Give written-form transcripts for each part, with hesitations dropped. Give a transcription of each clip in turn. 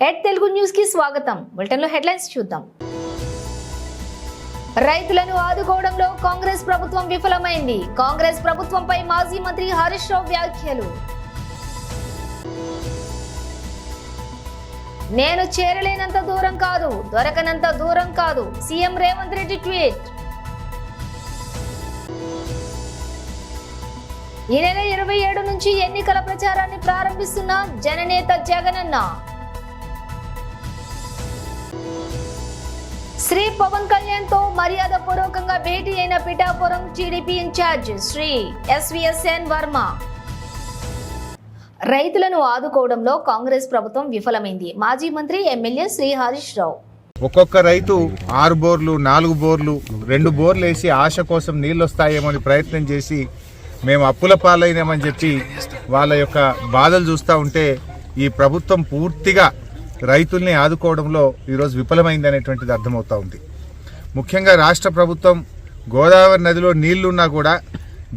At Telugu news కి స్వాగతం. Bulletin లో హెడ్లైన్స్ చూద్దాం. రైతులను ఆదుకోవడంలో కాంగ్రెస్ ప్రభుత్వం విఫలమైంది. కాంగ్రెస్ ప్రభుత్వంపై మాజీ మంత్రి హరీష్ రావు వ్యాఖ్యలు. నేను చేరలేనంత దూరం కాదు, దొరకనంత దూరం కాదు, సీఎం రేవంత్ రెడ్డి ట్వీట్. ఈ నెల 27 నుంచి ఎన్నికల ప్రచారాన్ని ప్రారంభిస్తున్న జననేత జగనన్న. శ్రీ పవన్ కళ్యాణ్ తో మర్యాద పూర్వకంగా భేటీ అయిన Pithapuram TDP incharge Shri SVSN Varma. రైతులను ఆదుకోవడంలో కాంగ్రెస్ ప్రభుత్వం విఫలమైంది. మాజీ మంత్రి ఎమ్మెల్యే శ్రీ హరీష్ రావు. ఒక్కొక్క రైతు 6 బోర్లు 4 బోర్లు 2 బోర్లు వేసి ఆశ కోసం నీళ్ళు వస్తాయేమో అని ప్రయత్నం చేసి మేము అప్పుల పాలైనామని చెప్పి వాళ్ళ యొక్క బాధలు చూస్తూ ఉంటే ఈ ప్రభుత్వం పూర్తిగా రైతుల్ని ఆదుకోవడంలో ఈరోజు విఫలమైంది అనేటువంటిది అర్థమవుతూ ఉంది. ముఖ్యంగా రాష్ట్ర ప్రభుత్వం గోదావరి నదిలో నీళ్లున్నా కూడా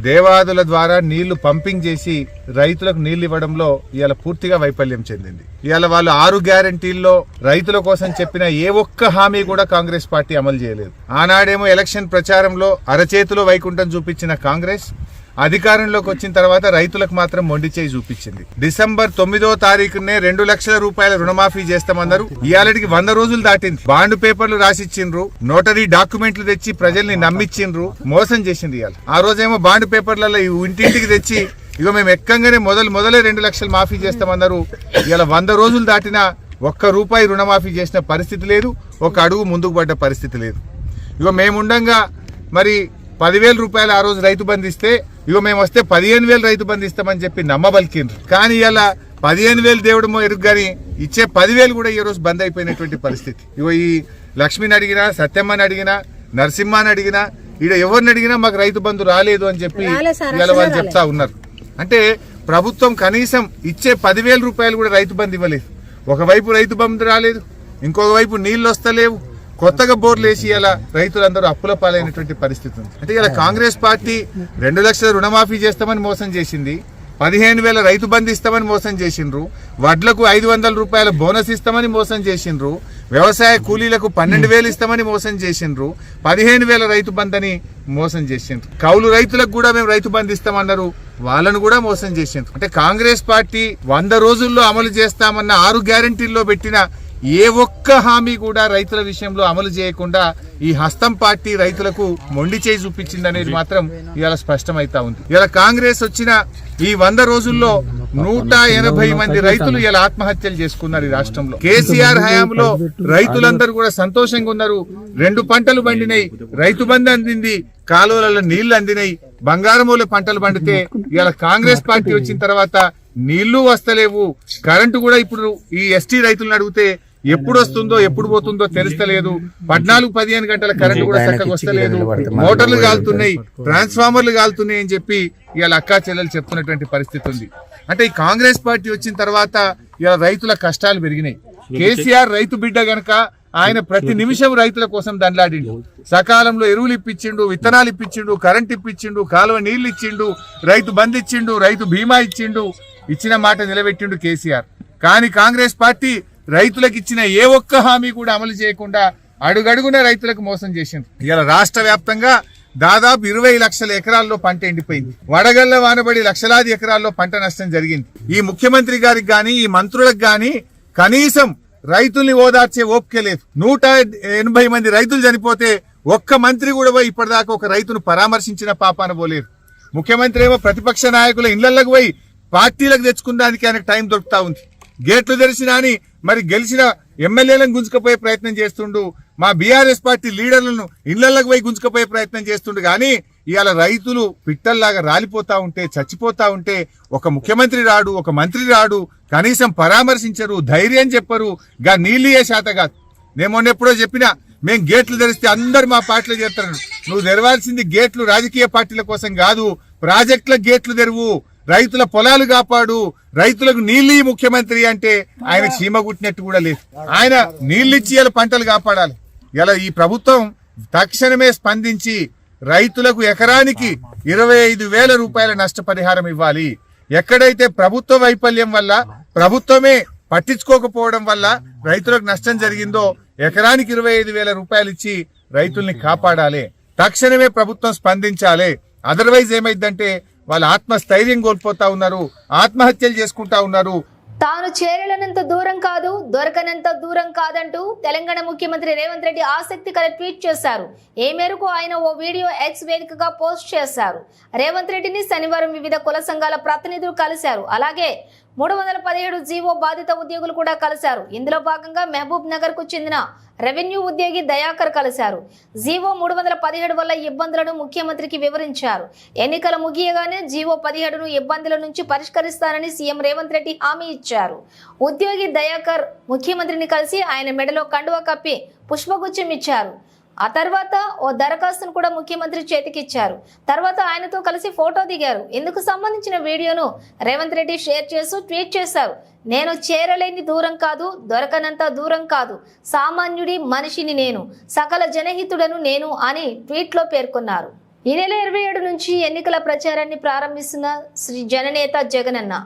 దేవాదుల ద్వారా నీళ్లు పంపింగ్ చేసి రైతులకు నీళ్లు ఇవ్వడంలో ఇవాళ పూర్తిగా వైఫల్యం చెందింది. ఇవాళ వాళ్ళు 6 గ్యారంటీల్లో రైతుల కోసం చెప్పిన ఏ ఒక్క హామీ కూడా కాంగ్రెస్ పార్టీ అమలు చేయలేదు. ఆనాడేమో ఎలక్షన్ ప్రచారంలో అరచేతిలో వైకుంఠం చూపించిన కాంగ్రెస్ అధికారంలోకి వచ్చిన తర్వాత రైతులకు మాత్రం మొండి చేయి చూపించింది. డిసెంబర్ 9వ తారీఖునే 2 లక్షల రూపాయల రుణమాఫీ చేస్తామన్నారు. ఇవాళకి 100 రోజులు దాటింది. బాండ్ పేపర్లు రాసిచ్చిండ్రు, నోటరీ డాక్యుమెంట్లు తెచ్చి ప్రజల్ని నమ్మిచ్చిండ్రు, మోసం చేసింది. ఇవాళ ఆ రోజేమో బాండ్ పేపర్లలో ఇంటింటికి తెచ్చి ఇగో మేము ఎక్కంగానే మొదలే 2 లక్షలు మాఫీ చేస్తామన్నారు. ఇవాళ 100 రోజులు దాటినా ₹1 రుణమాఫీ చేసిన పరిస్థితి లేదు, ఒక అడుగు ముందుకు పడ్డ పరిస్థితి లేదు. ఇగో మేముండంగా మరి 10,000 రూపాయలు ఆ రోజు రైతు బంధు ఇస్తే ఇగో మేము వస్తే 15,000 రైతు బంధు ఇస్తామని చెప్పి నమ్మబలికిండ్రు. కానీ ఇలా 15,000 దేవుడమో ఎరుగు కానీ ఇచ్చే 10,000 కూడా ఈ రోజు బంద్ అయిపోయినటువంటి పరిస్థితి. ఇగో ఈ లక్ష్మిని అడిగినా, సత్యమ్మని అడిగినా, నరసింహాని అడిగినా, ఈడ ఎవరిని అడిగినా మాకు రైతు బంధు రాలేదు అని చెప్పి ఇలా వాళ్ళు చెప్తా ఉన్నారు. అంటే ప్రభుత్వం కనీసం ఇచ్చే 10,000 రూపాయలు కూడా రైతు బంధు ఇవ్వలేదు. ఒకవైపు రైతు బంధు రాలేదు, ఇంకొక వైపు నీళ్లు వస్తలేవు, కొత్తగా బోర్లు వేసి ఇలా రైతులందరూ అప్పుల పాలైనటువంటి పరిస్థితి ఉంది. అంటే ఇలా కాంగ్రెస్ పార్టీ 2 లక్షల రుణమాఫీ చేస్తామని మోసం చేసింది, 15,000 రైతు బంధు ఇస్తామని మోసం చేసిండ్రు, వడ్లకు 500 రూపాయల బోనస్ ఇస్తామని మోసం చేసిండ్రు, వ్యవసాయ కూలీలకు 12,000 ఇస్తామని మోసం చేసిండ్రు, 15,000 రైతు బంధని మోసం చేసిండ్రు. కౌలు రైతులకు కూడా మేము రైతు బంధు ఇస్తామన్నారు, వాళ్ళను కూడా మోసం చేసిండ్రు. అంటే కాంగ్రెస్ పార్టీ 100 రోజుల్లో అమలు చేస్తామన్న 6 గ్యారంటీల్లో పెట్టిన ఏ ఒక్క హామీ కూడా రైతుల విషయంలో అమలు చేయకుండా ఈ హస్తం పార్టీ రైతులకు మొండి చేయి చూపించింది అనేది మాత్రం ఇవాళ స్పష్టమైతా ఉంది. ఇలా కాంగ్రెస్ వచ్చిన ఈ 100 రోజుల్లో 180 మంది రైతులు ఇలా ఆత్మహత్యలు చేసుకున్నారు ఈ రాష్ట్రంలో. కేసీఆర్ హయాంలో రైతులందరూ కూడా సంతోషంగా ఉన్నారు. 2 పంటలు పండినాయి, రైతు బంధు అందింది, కాలువలలో నీళ్లు అందినాయి, బంగారమూల పంటలు పండితే ఇలా కాంగ్రెస్ పార్టీ వచ్చిన తర్వాత నీళ్లు వస్తలేవు, కరెంటు కూడా ఇప్పుడు ఈ ఎస్టీ రైతులను అడిగితే ఎప్పుడు వస్తుందో ఎప్పుడు పోతుందో తెలుస్తలేదు, 14-15 గంటల కరెంటు కూడా చక్కగా వస్తలేదు, మోటార్లు కాలుతున్నాయి, ట్రాన్స్ఫార్మర్లు కాలుతున్నాయి అని చెప్పి ఇవాళ అక్కా చెల్లెలు చెప్తున్నటువంటి పరిస్థితి ఉంది. అంటే ఈ కాంగ్రెస్ పార్టీ వచ్చిన తర్వాత ఇలా రైతుల కష్టాలు పెరిగినాయి. కేసీఆర్ రైతు బిడ్డ గనక ఆయన ప్రతి నిమిషం రైతుల కోసం దండలాడిండు. సకాలంలో ఎరువులు ఇప్పించిండు, విత్తనాలు ఇప్పించిండు, కరెంట్ ఇప్పించిండు, కాలువ నీళ్లు ఇచ్చిండు, రైతు బంధు ఇచ్చిండు, రైతు బీమా ఇచ్చిండు, ఇచ్చిన మాట నిలబెట్టిండు కేసీఆర్. కానీ కాంగ్రెస్ పార్టీ రైతులకు ఇచ్చిన ఏ ఒక్క హామీ కూడా అమలు చేయకుండా అడుగడుగున రైతులకు మోసం చేసింది. ఇలా రాష్ట్ర వ్యాప్తంగా దాదాపు 20 లక్షల ఎకరాల్లో పంట ఎండిపోయింది. వడగళ్ల వానబడి లక్షలాది ఎకరాల్లో పంట నష్టం జరిగింది. ఈ ముఖ్యమంత్రి గారికి గాని ఈ మంత్రులకు గాని కనీసం రైతుల్ని ఓదార్చే ఓపిక లేదు. 180 మంది రైతులు చనిపోతే ఒక్క మంత్రి కూడా పోయి ఇప్పటిదాకా ఒక రైతును పరామర్శించిన పాపాన పోలేరు. ముఖ్యమంత్రి ఏమో ప్రతిపక్ష నాయకుల ఇళ్లకు పోయి పార్టీలకు తెచ్చుకున్నానికి ఆయనకు టైం దొరుకుతా ఉంది. గేట్లు తెరిచినా అని మరి గెలిచిన ఎమ్మెల్యేలను గుంజుకపోయే ప్రయత్నం చేస్తుండు, మా బీఆర్ఎస్ పార్టీ లీడర్లను ఇళ్లకు పోయి గుంజుకపోయే ప్రయత్నం చేస్తుండు. కానీ ఇవాళ రైతులు పిట్టల్లాగా రాలిపోతా ఉంటే, చచ్చిపోతా ఉంటే ఒక ముఖ్యమంత్రి రాడు, ఒక మంత్రి రాడు, కనీసం పరామర్శించరు, ధైర్యం చెప్పరు, గా నీళ్ళు ఏ శాత కాదు. నేను మొన్న ఎప్పుడో చెప్పినా, మేము గేట్లు తెరిస్తే అందరు మా పార్టీలో చేస్తారు. నువ్వు తెరవాల్సింది గేట్లు రాజకీయ పార్టీల కోసం కాదు, ప్రాజెక్టుల గేట్లు తెరువు, రైతుల పొలాలు కాపాడు, రైతులకు నీళ్ళు ముఖ్యమంత్రి అంటే ఆయన చీమ గుట్టినట్టు కూడా లేదు. ఆయన నీళ్ళిచ్చి ఇలా పంటలు కాపాడాలి. ఇలా ఈ ప్రభుత్వం తక్షణమే స్పందించి రైతులకు ఎకరానికి 25,000 రూపాయల నష్టపరిహారం ఇవ్వాలి. ఎక్కడైతే ప్రభుత్వ వైఫల్యం వల్ల ప్రభుత్వమే పట్టించుకోకపోవడం వల్ల రైతులకు నష్టం జరిగిందో ఎకరానికి 25,000 రూపాయలు ఇచ్చి రైతుల్ని కాపాడాలి. తక్షణమే ప్రభుత్వం స్పందించాలి. అదర్వైజ్ ఏమైందంటే వాళ్ళు ఆత్మస్థైర్యం కోల్పోతా ఉన్నారు, ఆత్మహత్యలు చేసుకుంటా ఉన్నారు. తాను చేరలేనంత దూరం కాదు, దొరకనంత దూరం కాదంటూ తెలంగాణ ముఖ్యమంత్రి రేవంత్ రెడ్డి ఆసక్తికర ట్వీట్ చేశారు. ఏ మేరకు ఆయన ఓ వీడియో ఎక్స్ వేదికగా పోస్ట్ చేశారు. రేవంత్ రెడ్డిని శనివారం వివిధ కుల సంఘాల ప్రతినిధులు కలిశారు. అలాగే 317 జీవో బాధిత ఉద్యోగులు కూడా కలిశారు. ఇందులో భాగంగా మహబూబ్ నగర్ కు చెందిన రెవెన్యూ ఉద్యోగి దయాకర్ కలిశారు. జీవో 317 వల్ల ఇబ్బందులను ముఖ్యమంత్రికి వివరించారు. ఎన్నికలు ముగియగానే జీవో 17ను ఇబ్బందుల నుంచి పరిష్కరిస్తానని సీఎం రేవంత్ రెడ్డి హామీ ఇచ్చారు. ఉద్యోగి దయాకర్ ముఖ్యమంత్రిని కలిసి ఆయన మెడలో కండువా కప్పి పుష్పగుచ్చం ఇచ్చారు. ఆ తర్వాత ఓ దరఖాస్తును కూడా ముఖ్యమంత్రి చేతికిచ్చారు. తర్వాత ఆయనతో కలిసి ఫోటో దిగారు. ఇందుకు సంబంధించిన వీడియోను రేవంత్ రెడ్డి షేర్ చేస్తూ ట్వీట్ చేశారు. నేను చేరలేని దూరం కాదు, దొరకనంత దూరం కాదు, సామాన్యుడి మనిషిని నేను, సకల జనహితుడను నేను అని ట్వీట్లో పేర్కొన్నారు. ఈ నెల 27 నుంచి ఎన్నికల ప్రచారాన్ని ప్రారంభిస్తున్న శ్రీ జననేత జగనన్న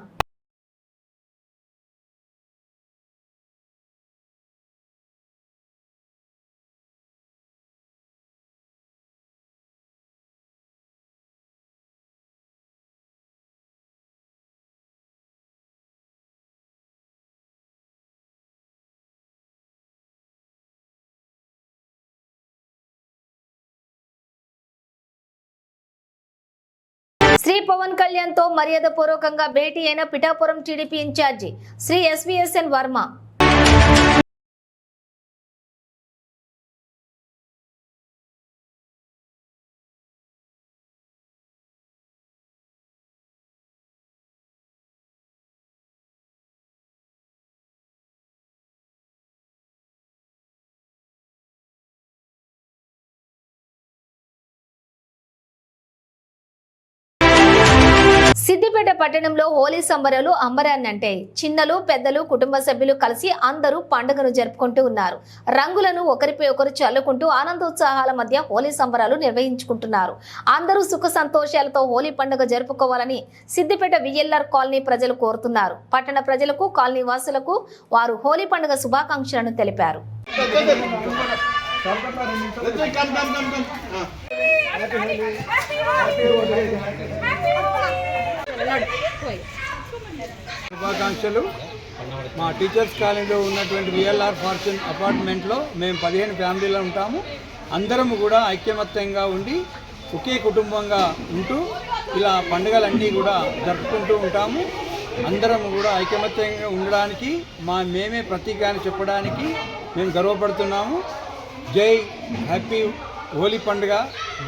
శ్రీ పవన్ కళ్యాణ్ తో మర్యాదపూర్వకంగా భేటీ అయిన Pithapuram TDP incharge Shri SVSN Varma. Siddipet పట్టణంలో హోలీ సంబరాలు అంబరాన్నంటాయి. చిన్నలు పెద్దలు కుటుంబ సభ్యులు కలిసి అందరూ పండుగను జరుపుకుంటూ ఉన్నారు. రంగులను ఒకరిపై ఒకరు చల్లుకుంటూ ఆనందోత్సాహాల మధ్య హోలీ సంబరాలు నిర్వహించుకుంటున్నారు. అందరూ సుఖ సంతోషాలతో హోలీ పండుగ జరుపుకోవాలని సిద్దిపేట విఎల్ఆర్ కాలనీ ప్రజలు కోరుతున్నారు. పట్టణ ప్రజలకు, కాలనీ వాసులకు వారు హోలీ పండుగ శుభాకాంక్షలను తెలిపారు. శుభాకాంక్షలు. మా టీచర్స్ కాలనీలో ఉన్నటువంటి విఎల్ఆర్ ఫార్చ్యూన్ అపార్ట్మెంట్లో మేము 15 ఫ్యామిలీలో ఉంటాము. అందరము కూడా ఐక్యమత్యంగా ఉండి ఒకే కుటుంబంగా ఉంటూ ఇలా పండుగలన్నీ కూడా జరుపుకుంటూ ఉంటాము. అందరం కూడా ఐకమత్యంగా ఉండడానికి మేమే ప్రతీక అని చెప్పడానికి మేము గర్వపడుతున్నాము. జై హ్యాపీ హోలీ పండుగ,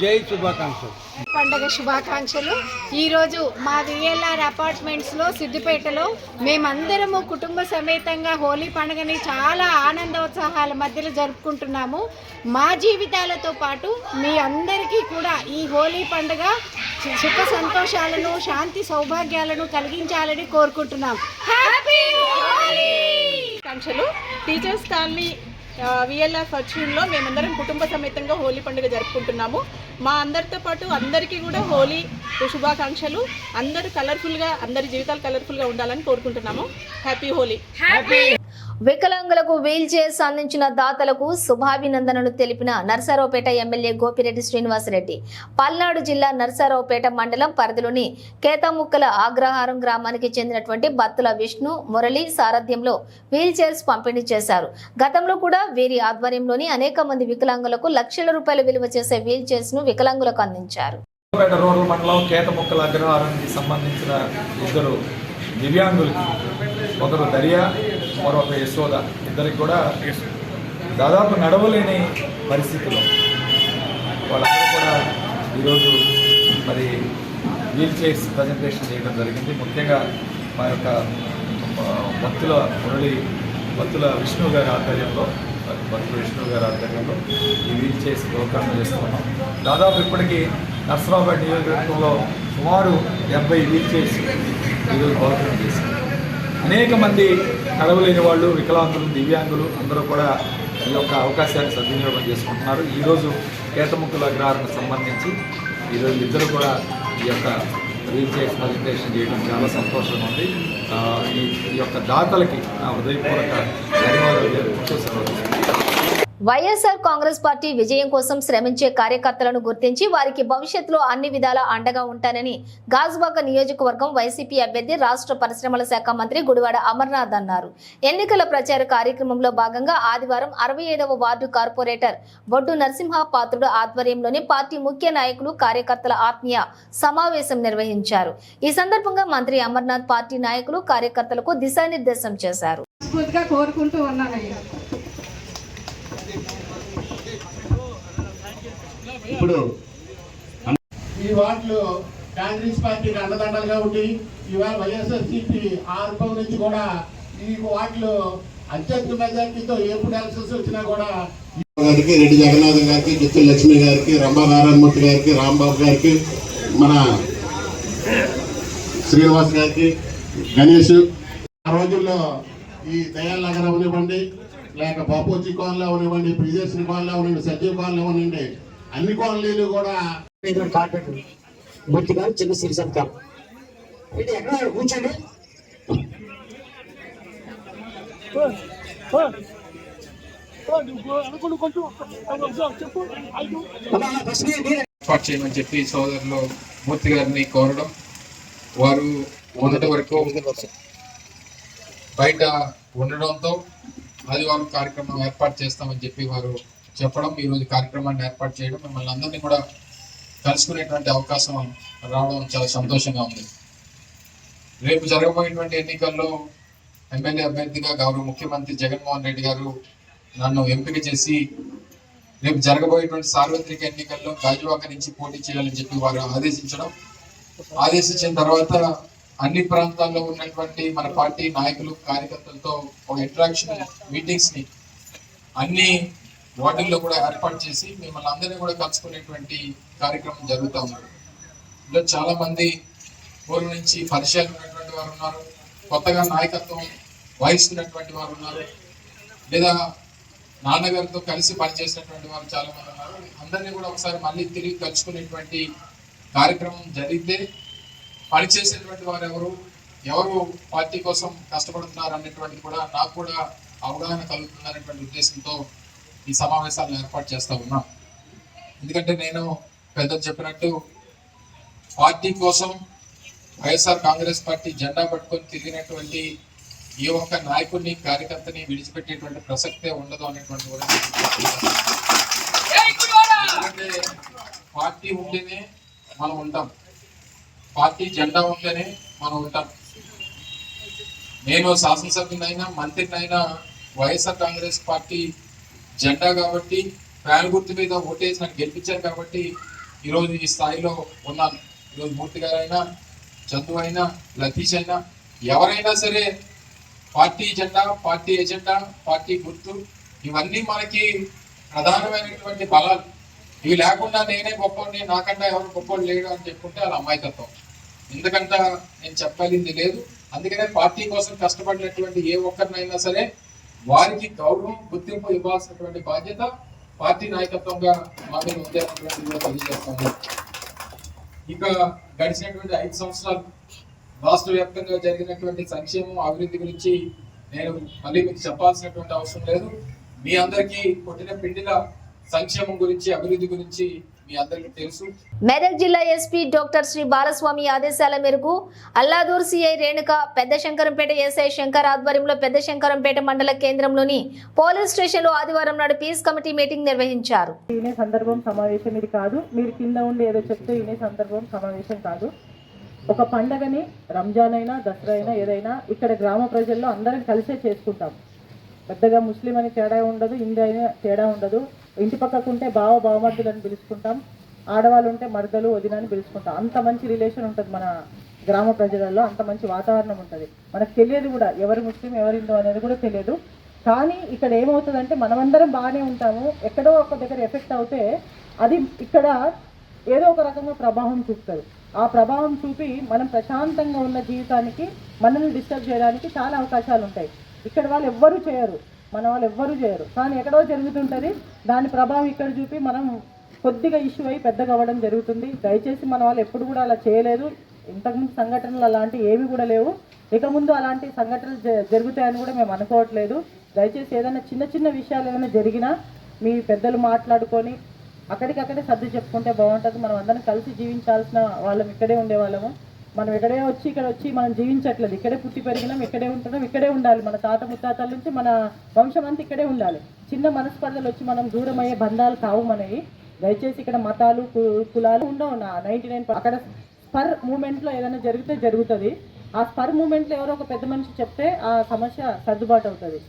జై శుభాకాంక్షలు. పండుగ శుభాకాంక్షలు. ఈరోజు మా విఎల్ఆర్ అపార్ట్మెంట్స్లో సిద్దిపేటలో మేమందరము కుటుంబ సమేతంగా హోలీ పండుగని చాలా ఆనందోత్సాహాల మధ్యలో జరుపుకుంటున్నాము. మా జీవితాలతో పాటు మీ అందరికీ కూడా ఈ హోలీ పండుగ సుఖ సంతోషాలను, శాంతి సౌభాగ్యాలను కలిగించాలని కోరుకుంటున్నాం. హ్యాపీ హోలీ. ఆకాంక్షలు. టీచర్స్ కాలనీ విఎల్ఆర్ ఫార్చ్యూన్లో మేమందరం కుటుంబ సమేతంగా హోలీ పండుగ జరుపుకుంటున్నాము. మా అందరితో పాటు అందరికీ కూడా హోలీ శుభాకాంక్షలు. అందరూ కలర్ఫుల్గా, అందరి జీవితాలు కలర్ఫుల్గా ఉండాలని కోరుకుంటున్నాము. హ్యాపీ హోలీ. వికలాంగులకు వీల్ చైర్స్ అందించిన దాతలకు శుభాభినందనలు తెలిపిన నర్సారావుపేట ఎమ్మెల్యే గోపిరెడ్డి శ్రీనివాసరెడ్డి. పల్నాడు జిల్లా నర్సారావుపేట మండలం పరిధిలోని కేతముక్కల అగ్రహారం గ్రామానికి చెందినటువంటి బత్తుల విష్ణు, మురళి సారథ్యంలో వీల్ చైర్స్ పంపిణీ చేశారు. గతంలో కూడా వీరి ఆధ్వర్యంలోని అనేక మంది వికలాంగులకు లక్షల రూపాయల విలువ చేసే వీల్ చైర్స్ ను వికలాంగులకు అందించారు. రూరల్ మండలం కేతముక్కల అగ్రహారానికి సంబంధించిన ఇద్దరు దివ్యాంగులకి, ఒకరు దర్యా, మరొక యశోద, ఇద్దరికి కూడా దాదాపు నడవలేని పరిస్థితుల్లో వాళ్ళందరూ కూడా ఈరోజు మరి వీల్ చైర్స్ ప్రజెంటేషన్ చేయడం జరిగింది. ముఖ్యంగా మా యొక్క భక్తుల మురళి, భక్తుల విష్ణు గారి ఆధ్వర్యంలో ఈ వీల్ చైర్స్ ప్రోగ్రామ్ చేస్తున్నాం. దాదాపు ఇప్పటికీ నర్సరావుపేట నియోజకవర్గంలో సుమారు 70 వీల్ చైర్స్ ఈరోజు ప్రోగ్రామ్ చేశారు. అనేక మంది నడవలేని వాళ్ళు, వికలాంగులు, దివ్యాంగులు అందరూ కూడా ఈ యొక్క అవకాశాన్ని సద్వినియోగం చేసుకుంటున్నారు. ఈరోజు కేతముక్కల అగ్రహారానికి సంబంధించి ఈరోజు ఇద్దరు కూడా ఈ యొక్క వీల్ చైర్స్ ప్రజెంటేషన్ చేయడం చాలా సంతోషంగా ఉంది. ఈ యొక్క దాతలకి నా హృదయపూర్వక ధన్యవాదాలు తెలుపుతూ సెలవు తీసుకుంటున్నాను. వైఎస్ఆర్ కాంగ్రెస్ పార్టీ విజయం కోసం శ్రమించే కార్యకర్తలను గుర్తించి వారికి భవిష్యత్తులో అన్ని విధాల అండగా ఉంటానని గాజువాక నియోజకవర్గం వైసీపీ అభ్యర్థి రాష్ట్ర పరిశ్రమల శాఖ మంత్రి గుడివాడ అమర్నాథ్ అన్నారు. ఎన్నికల ప్రచార కార్యక్రమంలో భాగంగా ఆదివారం 65వ వార్డు కార్పొరేటర్ బొడ్డు నరసింహ పాత్రుడు ఆధ్వర్యంలోని పార్టీ ముఖ్య నాయకులు కార్యకర్తల ఆత్మీయ సమావేశం నిర్వహించారు. ఈ సందర్భంగా మంత్రి అమర్నాథ్ పార్టీ నాయకులు కార్యకర్తలకు దిశానిర్దేశం చేశారు. కోరుకుంటూ ఉన్నాను. ఇప్పుడు ఈ వార్డులో కాంగ్రెస్ పార్టీకి అండదండలుగా ఉండి ఇవాళ వైఎస్ఆర్సీపీ ఆర్పం నుంచి కూడా ఈ వార్డులో అత్యధిక మెజార్టీతో ఎప్పుడు ఎలక్షన్స్ వచ్చినా కూడా గారికి, రెడ్డి జగన్నాథం గారికి, జిత్తుల లక్ష్మి గారికి, రంభా నారాయణమూర్తి గారికి, రాంబాబు గారికి, మన శ్రీనివాస్ గారికి, గణేష్ ఆ రోజుల్లో ఈ దయాల నగర్ అవనివ్వండి, లేక బాపూజీ కాలనీ అవనివ్వండి, ప్రియదర్శిని కాలనీ అవనివ్వండి, సజీవ్ కాలనీ అవనివ్వండి, అన్ని కాలనీలు కూడా మూర్తి గారు చిన్న సిరి సత్కారం ఎక్కడ కూర్చోండి. ఏర్పాటు చేయమని చెప్పి సోదరులు మూర్తి గారిని కోరడం, వారు మొదటి వరకు బయట ఉండడంతో ఆదివారం కార్యక్రమం ఏర్పాటు చేస్తామని చెప్పి వారు చెప్పడం, ఈరోజు కార్యక్రమాన్ని ఏర్పాటు చేయడం, మిమ్మల్ని అందరినీ కూడా కలుసుకునేటువంటి అవకాశం రావడం చాలా సంతోషంగా ఉంది. రేపు జరగబోయేటువంటి ఎన్నికల్లో ఎమ్మెల్యే అభ్యర్థిగా గౌరవ ముఖ్యమంత్రి జగన్మోహన్ రెడ్డి గారు నన్ను ఎంపిక చేసి రేపు జరగబోయేటువంటి సార్వత్రిక ఎన్నికల్లో గాజువాక నుంచి పోటీ చేయాలని చెప్పి వారు ఆదేశించిన తర్వాత అన్ని ప్రాంతాల్లో ఉన్నటువంటి మన పార్టీ నాయకులు కార్యకర్తలతో ఒక ఇంటరాక్షన్ మీటింగ్స్ ని అన్ని వార్డుల్లో కూడా ఏర్పాటు చేసి మిమ్మల్ని అందరినీ కూడా కలుసుకునేటువంటి కార్యక్రమం జరుగుతూ ఉంది. ఇందులో చాలా మంది పూర్వం నుంచి పరిచయాలు ఉన్నటువంటి వారు ఉన్నారు, కొత్తగా నాయకత్వం వహిస్తున్నటువంటి వారు ఉన్నారు, లేదా నాన్నగారితో కలిసి పనిచేసినటువంటి వారు చాలా మంది ఉన్నారు. అందరినీ కూడా ఒకసారి మళ్ళీ తిరిగి కలుసుకునేటువంటి కార్యక్రమం జరిగితే పనిచేసేటువంటి వారు ఎవరు పార్టీ కోసం కష్టపడుతున్నారు అనేటువంటిది కూడా నాకు కూడా అవగాహన కలుగుతుందనేటువంటి ఉద్దేశంతో ఈ సమావేశాలను ఏర్పాటు చేస్తూ ఉన్నాం. ఎందుకంటే నేను పెద్దలు చెప్పినట్టు పార్టీ కోసం వైఎస్ఆర్ కాంగ్రెస్ పార్టీ జెండా పట్టుకొని తిరిగినటువంటి ఏ ఒక్క నాయకుడిని కార్యకర్తని విడిచిపెట్టేటువంటి ప్రసక్తే ఉండదు అనేటువంటి కూడా ఎందుకంటే పార్టీ ఉంటేనే మనం ఉంటాం, పార్టీ జెండా ఉంటేనే మనం ఉంటాం. నేను శాసనసభ్యునైనా మంత్రినైనా వైఎస్ఆర్ కాంగ్రెస్ పార్టీ జెండా కాబట్టి, ఫ్యాన్ గుర్తు మీద ఓటేసి నాకు గెలిపించారు కాబట్టి ఈరోజు ఈ స్థాయిలో ఉన్నాను. ఈరోజు మూర్తి గారైనా, చందు అయినా, లతీష్ అయినా, ఎవరైనా సరే పార్టీ జెండా, పార్టీ ఎజెండా, పార్టీ గుర్తు ఇవన్నీ మనకి ప్రధానమైనటువంటి బలాలు. ఇవి లేకుండా నేనే గొప్పని, నాకన్నా ఎవరు గొప్పలు లేడు అని చెప్పుకుంటే అది అమాయకత్వం. ఎందుకంటే నేను చెప్పగలిగింది లేదు. అందుకనే పార్టీ కోసం కష్టపడినటువంటి ఏ ఒక్కరినైనా సరే వారికి గౌరవం, గుర్తింపు ఇవ్వాల్సినటువంటి బాధ్యత పార్టీ నాయకత్వంగా మా మీద ఉంది అన్నటువంటి తెలియజేస్తాము. ఇక గడిచినటువంటి 5 సంవత్సరాలు రాష్ట్ర వ్యాప్తంగా జరిగినటువంటి సంక్షేమం, అభివృద్ధి గురించి నేను మళ్ళీ మీకు చెప్పాల్సినటువంటి అవసరం లేదు. మీ అందరికీ కొట్టిన పిండిల సంక్షేమం గురించి, అభివృద్ధి గురించి మీ అందరికీ తెలుసు. మెదక్ జిల్లా ఎస్పీ డాక్టర్ శ్రీ బాలస్వామి ఆదేశాల మేరకు అల్లాదూర్ సిఐ రేణుక, పెద్ద శంకరంపేట ఎస్ఐ శంకర్ ఆధ్వర్యంలో పెద్ద శంకరంపేట మండల కేంద్రంలోని పోలీస్ స్టేషన్లో ఆదివారం నాడు పీస్ కమిటీ మీటింగ్ నిర్వహించారు. వినే సందర్భం సమావేశం ఇది కాదు. మీరు కింద ఉండి ఏదో చెప్తే వినే సందర్భం సమావేశం కాదు. ఒక పండగని, రంజాన్ అయినా, దసరా అయినా, ఏదైనా ఇక్కడ గ్రామ ప్రజల్లో అందరం కలిసే చేసుకుంటాం. పెద్దగా ముస్లిం అని తేడా ఉండదు, హిందూ అయినా తేడా ఉండదు. ఇంటి పక్కకుంటే బావమర్దులు అని పిలుచుకుంటాం, ఆడవాళ్ళు ఉంటే మరదలు, వదిన అని పిలుచుకుంటాం. అంత మంచి రిలేషన్ ఉంటుంది మన గ్రామ ప్రజలలో, అంత మంచి వాతావరణం ఉంటుంది. మనకు తెలియదు కూడా ఎవరు ముస్లిం ఎవరు హిందూ అనేది కూడా తెలియదు. కానీ ఇక్కడ ఏమవుతుందంటే మనమందరం బాగానే ఉంటాము, ఎక్కడో ఒక దగ్గర ఎఫెక్ట్ అవుతే అది ఇక్కడ ఏదో ఒక రకంగా ప్రభావం చూపుతుంది. ఆ ప్రభావం చూపి మనం ప్రశాంతంగా ఉన్న జీవితానికి మనల్ని డిస్టర్బ్ చేయడానికి చాలా అవకాశాలు ఉంటాయి. ఇక్కడ వాళ్ళు ఎవ్వరూ చేయరు, మన వాళ్ళు ఎవ్వరూ చేయరు, కానీ ఎక్కడో జరుగుతుంటుంది. దాని ప్రభావం ఇక్కడ చూపి మనం కొద్దిగా ఇష్యూ అయ్యి పెద్దగా అవ్వడం జరుగుతుంది. దయచేసి మన వాళ్ళు ఎప్పుడు కూడా అలా చేయలేదు. ఇంతకుముందు సంఘటనలు అలాంటివి ఏవి కూడా లేవు. ఇక ముందు అలాంటి సంఘటనలు జరుగుతాయని కూడా మేము అనుకోవట్లేదు. దయచేసి ఏదైనా చిన్న చిన్న విషయాలు ఏమైనా జరిగినా మీ పెద్దలు మాట్లాడుకొని అక్కడికక్కడే సర్ది చెప్పుకుంటే బాగుంటుంది. మనం అందరం కలిసి జీవించాల్సిన వాళ్ళం, ఇక్కడే ఉండేవాళ్ళము. మనం ఇక్కడ వచ్చి మనం జీవించట్లేదు. ఇక్కడే పుట్టి పెరిగినాం, ఇక్కడే ఉంటున్నాం, ఇక్కడే ఉండాలి. మన తాత ముత్తాతల నుంచి మన వంశం అంతా ఇక్కడే ఉండాలి. చిన్న మనస్పర్ధలు వచ్చి మనం దూరం అయ్యే బంధాలు కావు మనవి. దయచేసి ఇక్కడ మతాలు కులాలు ఉండవు. 99 అక్కడ స్పర్ మూమెంట్లో ఏదైనా జరిగితే జరుగుతుంది. ఆ స్పర్ మూమెంట్లో ఎవరో ఒక పెద్ద మనిషి చెప్తే ఆ సమస్య సర్దుబాటు అవుతుంది.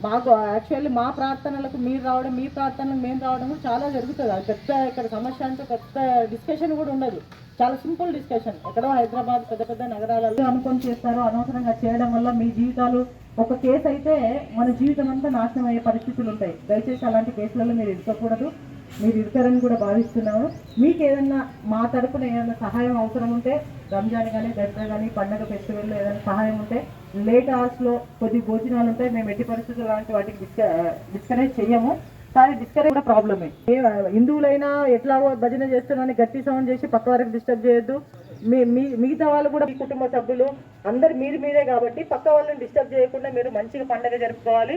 మాకు యాక్చువల్లీ మా ప్రార్థనలకు మీరు రావడం, మీ ప్రార్థనలకు మేము రావడం కూడా చాలా జరుగుతుంది. అది పెద్ద ఇక్కడ సమస్య అంటే పెద్ద డిస్కషన్ కూడా ఉండదు. చాలా సింపుల్ డిస్కషన్. ఎక్కడో హైదరాబాద్ పెద్ద పెద్ద నగరాలలో అనుకొని చేస్తారు. అనవసరంగా చేయడం వల్ల మీ జీవితాలు ఒక కేసు అయితే మన జీవితం అంతా నాశనం అయ్యే పరిస్థితులు ఉంటాయి. దయచేసి అలాంటి కేసులలో మీరు ఇరుక్కకూడదు. మీరు ఇరుకారని కూడా భావిస్తున్నాము. మీకు ఏదన్నా మా తరపున ఏదైనా సహాయం అవసరం ఉంటే, రంజాన్ కానీ దసరా కానీ పండగ ఫెస్టివల్లో ఏదైనా సహాయం ఉంటే, లేట్ అవర్స్లో కొద్ది భోజనాలు ఉంటాయి. మేము ఎట్టి పరిస్థితులు లాంటి వాటికి డిస్కరేజ్ చెయ్యము. కానీ డిస్కరేజ్ కూడా ప్రాబ్లమే. హిందువులైనా ఎట్లా భజన చేస్తున్నారని గట్టి సౌండ్ చేసి పక్క వారికి డిస్టర్బ్ చేయొద్దు. మిగతా వాళ్ళు కూడా మీ కుటుంబ సభ్యులు అందరు మీరే కాబట్టి పక్క వాళ్ళని డిస్టర్బ్ చేయకుండా మీరు మంచిగా పండగ జరుపుకోవాలి.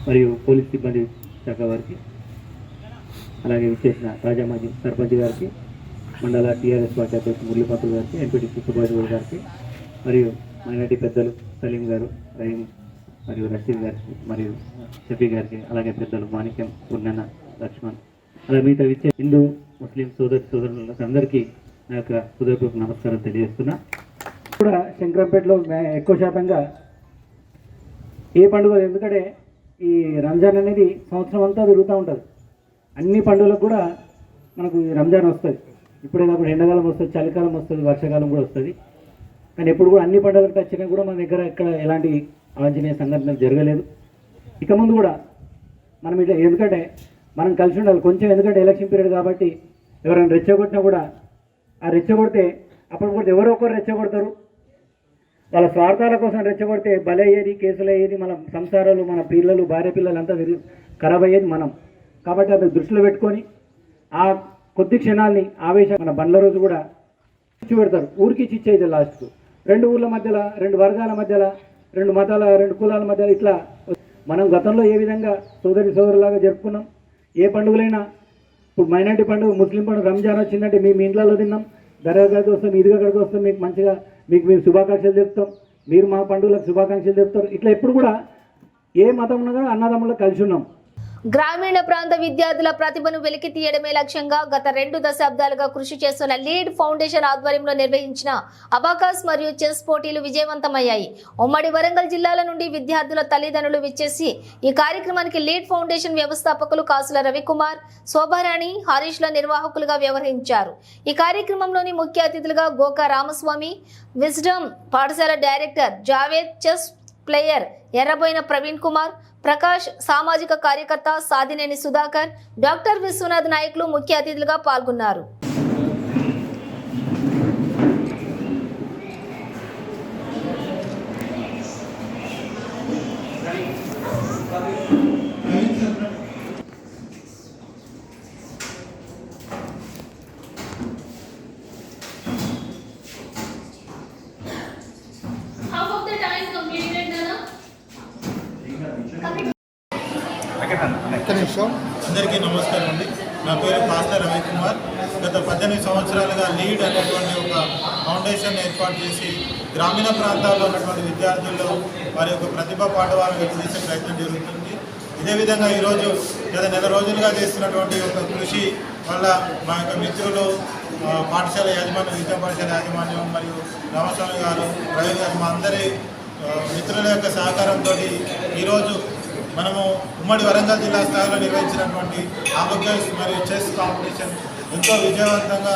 మరియు పోలీస్ సిబ్బంది శాఖ వారికి, అలాగే విచ్చేసిన తాజా మాజీ సర్పంచ్ గారికి, మండల టీఆర్ఎస్ పార్టీ అధ్యక్షుడు మురళీపాత్ర గారికి, ఎంపీటీసీ సుభాష్ గారికి, మరియు మైనార్టీ పెద్దలు సలీం గారు, రహీం మరియు రషీద్ గారికి, మరియు షఫీ గారికి, అలాగే పెద్దలు మాణిక్యం, పూర్ణన్న, లక్ష్మణ్, అలాగే మిగతా విచ్చే హిందూ ముస్లిం సోదరులకు అందరికీ నా యొక్క హృదయపూర్వక నమస్కారం తెలియజేస్తున్నా. కూడా శంకరంపేటలో ఎక్కువ శాతంగా ఏ పండుగ, ఎందుకంటే ఈ రంజాన్ అనేది సంవత్సరం అంతా తిరుగుతూ ఉంటుంది. అన్ని పండుగలకు కూడా మనకు రంజాన్ వస్తుంది. ఇప్పుడే కాకుండా ఎండాకాలం వస్తుంది, చలికాలం వస్తుంది, వర్షాకాలం కూడా వస్తుంది. కానీ ఎప్పుడు కూడా అన్ని పండుగలకు వచ్చినా కూడా మన దగ్గర ఇక్కడ ఎలాంటి అవాంఛనీయ సంఘటనలు జరగలేదు. ఇక ముందు కూడా మనం ఇట్లా, ఎందుకంటే మనం కలిసి ఉండాలి కొంచెం. ఎందుకంటే ఎలక్షన్ పీరియడ్ కాబట్టి ఎవరైనా రెచ్చగొట్టినా కూడా ఆ రెచ్చగొడితే అప్పుడు కూడా ఎవరో ఒకరు రెచ్చగొడతారు. వాళ్ళ స్వార్థాల కోసం రెచ్చగొడితే బలయ్యేది, కేసులు అయ్యేది, మన సంసారాలు, మన పిల్లలు, భార్య పిల్లలు అంతా ఖరాబ్ అయ్యేది మనం. కాబట్టి అది దృష్టిలో పెట్టుకొని ఆ కొద్ది క్షణాలని ఆవేశం మన బండ్ల రోజు కూడా ఇచ్చి పెడతారు. ఊరికి ఇచ్చేది లాస్ట్కు 2 ఊర్ల మధ్యలో, 2 వర్గాల మధ్యలో, 2 మతాల, 2 కులాల మధ్యలో ఇట్లా మనం గతంలో ఏ విధంగా సోదరులాగా జరుపుకున్నాం. ఏ పండుగలైనా ఇప్పుడు మైనార్టీ పండుగ, ముస్లిం పండుగ, రంజాన్ వచ్చిందంటే మేము ఇంట్లో తిన్నాం, దర్గాకి వస్తాం, ఈద్గా అక్కడికి వస్తాం, మీకు మంచిగా మేము శుభాకాంక్షలు చెప్తాం, మీరు మా పండుగలకు శుభాకాంక్షలు చెప్తారు. ఇట్లా ఎప్పుడు కూడా ఏ మతం ఉన్నా కూడా అన్నదమ్ముల్లో కలిసి ఉన్నాం. గ్రామీణ ప్రాంత విద్యార్థుల ప్రతిభను వెలికి తీయడమే లక్ష్యంగా గత 2 దశాబ్దాలుగా కృషి చేస్తున్న లీడ్ ఫౌండేషన్ ఆధ్వర్యంలో నిర్వహించిన అబాకస్ మరియు చెస్ పోటీలు విజయవంతమయ్యాయి. ఉమ్మడి వరంగల్ జిల్లాల నుండి విద్యార్థుల తల్లిదండ్రులు విచ్చేసి ఈ కార్యక్రమానికి లీడ్ ఫౌండేషన్ వ్యవస్థాపకులు కాసుల రవికుమార్, శోభారాణి, హరీష్ల నిర్వాహకులుగా వ్యవహరించారు. ఈ కార్యక్రమంలోని ముఖ్య అతిథులుగా గోకా రామస్వామి, విజ్డమ్ పాఠశాల director Javed, chess player Erraboina Praveen Kumar, Prakash, సామాజిక కార్యకర్త సాదినేని సుధాకర్, డాక్టర్ విశ్వనాథ్ నాయకులు ముఖ్య అతిథులుగా పాల్గొన్నారు. అందరికీ నమస్కారం అండి. నా పేరు కాసుల రవికుమార్. గత 18 సంవత్సరాలుగా లీడ్ అనేటువంటి ఒక ఫౌండేషన్ ఏర్పాటు చేసి గ్రామీణ ప్రాంతాల్లో ఉన్నటువంటి విద్యార్థుల్లో వారి యొక్క ప్రతిభా పాఠవాలను వెలికితీసే ప్రయత్నం జరుగుతుంది. ఇదే విధంగా ఈరోజు గత 4 రోజులుగా చేస్తున్నటువంటి ఒక కృషి వల్ల మా యొక్క మిత్రులు, పాఠశాల యాజమాన్యం, విద్యా పాఠశాల యాజమాన్యం మరియు రామస్వామి గారు, రవి గారు, మా అందరి మిత్రుల యొక్క సహకారంతో ఈరోజు మనము ఉమ్మడి వరంగల్ జిల్లా స్థాయిలో నిర్వహించినటువంటి అబాకస్ మరియు చెస్ కాంపిటీషన్ ఎంతో విజయవంతంగా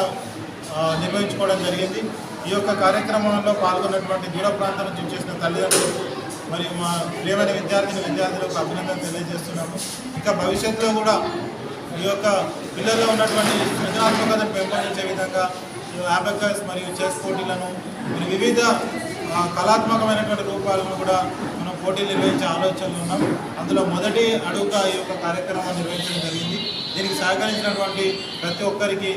నిర్వహించుకోవడం జరిగింది. ఈ యొక్క కార్యక్రమంలో పాల్గొన్నటువంటి దూర ప్రాంతం నుంచి చేసిన తల్లిదండ్రులకు మరియు మా ప్రియమైన విద్యార్థులకు అభినందనలు తెలియజేస్తున్నాము. ఇంకా భవిష్యత్తులో కూడా ఈ యొక్క పిల్లల్లో ఉన్నటువంటి సృజనాత్మకతను పెంపొందించే విధంగా అబాకస్ మరియు చెస్ పోటీలను వివిధ కళాత్మకమైనటువంటి రూపాలను కూడా మనం పోటీలు నిర్వహించే ఆలోచనలు ఉన్నాం. అందులో మొదటి అడుగుగా ఈ యొక్క కార్యక్రమాన్ని నిర్వహించడం జరిగింది. దీనికి సహకరించినటువంటి ప్రతి ఒక్కరికి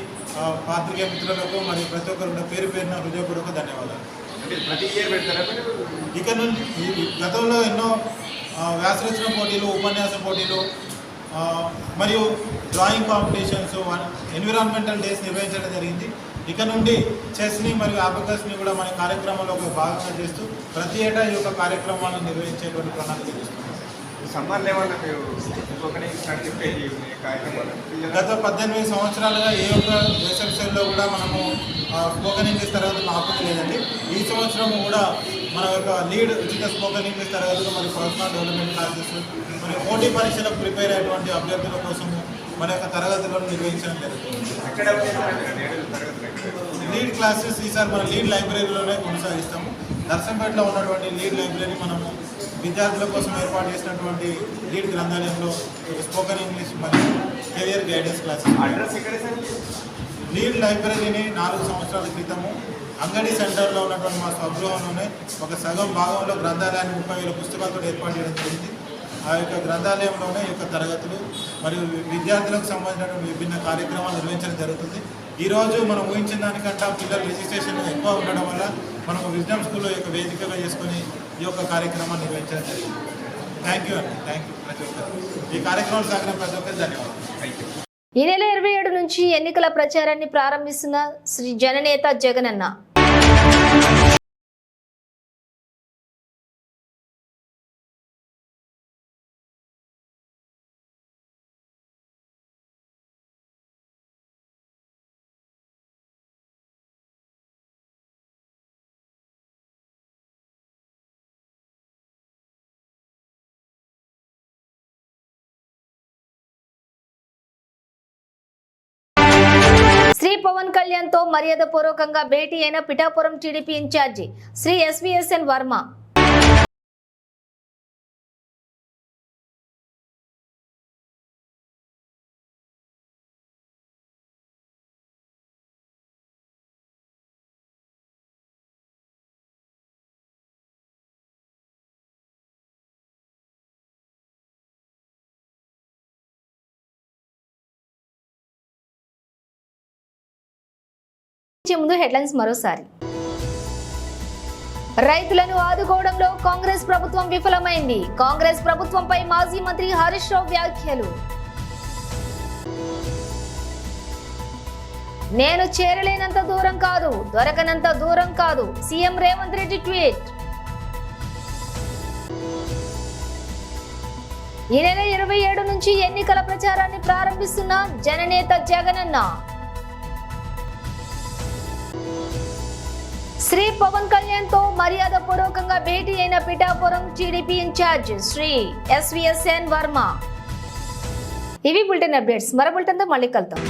పాత్రికేయ మిత్రులకు మరియు ప్రతి ఒక్కరు కూడా పేరు పేరున హృదయపూర్వక ధన్యవాదాలు. ఇక నుండి గతంలో ఎన్నో వ్యాసరచన పోటీలు, ఉపన్యాస పోటీలు మరియు డ్రాయింగ్ కాంపిటీషన్స్, ఎన్విరాన్మెంటల్ డేస్ నిర్వహించడం జరిగింది. ఇక నుండి చెస్ని మరియు అబకస్ని కూడా మన కార్యక్రమంలో ఒక భాగంగా చేస్తూ ప్రతి ఏటా ఈ యొక్క కార్యక్రమాలను నిర్వహించేటువంటి ప్రణాళిక చేస్తున్నాం. గత 18 సంవత్సరాలుగా ఏ ఒక్క వేసవిలో కూడా మనము స్పోకెన్ ఇంగ్లీష్ తరగతులు ఆపలేదండి. ఈ సంవత్సరం కూడా మన యొక్క లీడ్ ఉచిత స్పోకెన్ ఇంగ్లీష్ తరగతులు మరియు పర్సనల్ డెవలప్మెంట్ క్లాసెస్ మరియు పోటీ పరీక్షలకు ప్రిపేర్ అయ్యేటువంటి అభ్యర్థుల కోసం మన యొక్క తరగతులను నిర్వహించడం జరుగుతుంది. లీడ్ క్లాసెస్ ఈసారి మన లీడ్ లైబ్రరీలోనే కొనసాగిస్తాము. నర్సంపేటలో ఉన్నటువంటి లీడ్ లైబ్రరీ మనము విద్యార్థుల కోసం ఏర్పాటు చేసినటువంటి లీడ్ గ్రంథాలయంలో స్పోకెన్ ఇంగ్లీష్ మరియు కెరియర్ గైడెన్స్ క్లాసెస్. లీడ్ లైబ్రరీని 4 సంవత్సరాల క్రితము అంగడి సెంటర్లో ఉన్నటువంటి మా స్వగృహంలోనే ఒక సగం భాగంలో గ్రంథాలయాన్ని 30,000 పుస్తకాలతో ఏర్పాటు చేయడం జరిగింది. ఆ యొక్క గ్రంథాలయంలోనే ఈ యొక్క తరగతులు మరియు విద్యార్థులకు సంబంధించినటువంటి విభిన్న కార్యక్రమాలు నిర్వహించడం జరుగుతుంది. ఈరోజు మనం ఊహించిన దానికంటే పిల్లల రిజిస్ట్రేషన్ ఎక్కువ ఉండడం వల్ల మనం విజ్డమ్ స్కూల్లో యొక్క వేదికగా చేసుకొని ఈ యొక్క కార్యక్రమాన్ని నిర్వహించడం జరిగింది. థ్యాంక్ యూ అండి. థ్యాంక్ యూ ప్రతి ఒక్కరు. ఈ కార్యక్రమాలు సాగిన ప్రతి ఒక్కరికి ధన్యవాదాలు. Thank you. ఈ నెల 27 నుంచి ఎన్నికల ప్రచారాన్ని ప్రారంభిస్తున్న శ్రీ జననేత జగనన్న. శ్రీ పవన్ కళ్యాణ్ తో మర్యాద పూర్వకంగా భేటీ అయిన Pithapuram TDP incharge Shri SVSN Varma. ముందు హెడ్లైన్స్ మరోసారి. రైతులను ఆదుకోవడంలో కాంగ్రెస్ ప్రభుత్వం విఫలమైంది. కాంగ్రెస్ ప్రభుత్వంపై మాజీ మంత్రి హరీష్ రావు వ్యాఖ్యలు. నేను చేరలేనంత దూరం కాదు, దొరకనంత దూరం కాదు, సీఎం రేవంత్ రెడ్డి ట్వీట్. ఈ నెల 27 నుంచి ఎన్నికల ప్రచారాన్ని ప్రారంభిస్తున్న జననేత జగనన్న. శ్రీ పవన్ కళ్యాణ్ తో మర్యాద పూర్వకంగా భేటీ అయిన Pithapuram TDP incharge Shri SVSN Varma. ఇవి బులెటిన్ అప్డేట్స్. మరో బులెటిన్తో మళ్ళీ కలుద్దాం.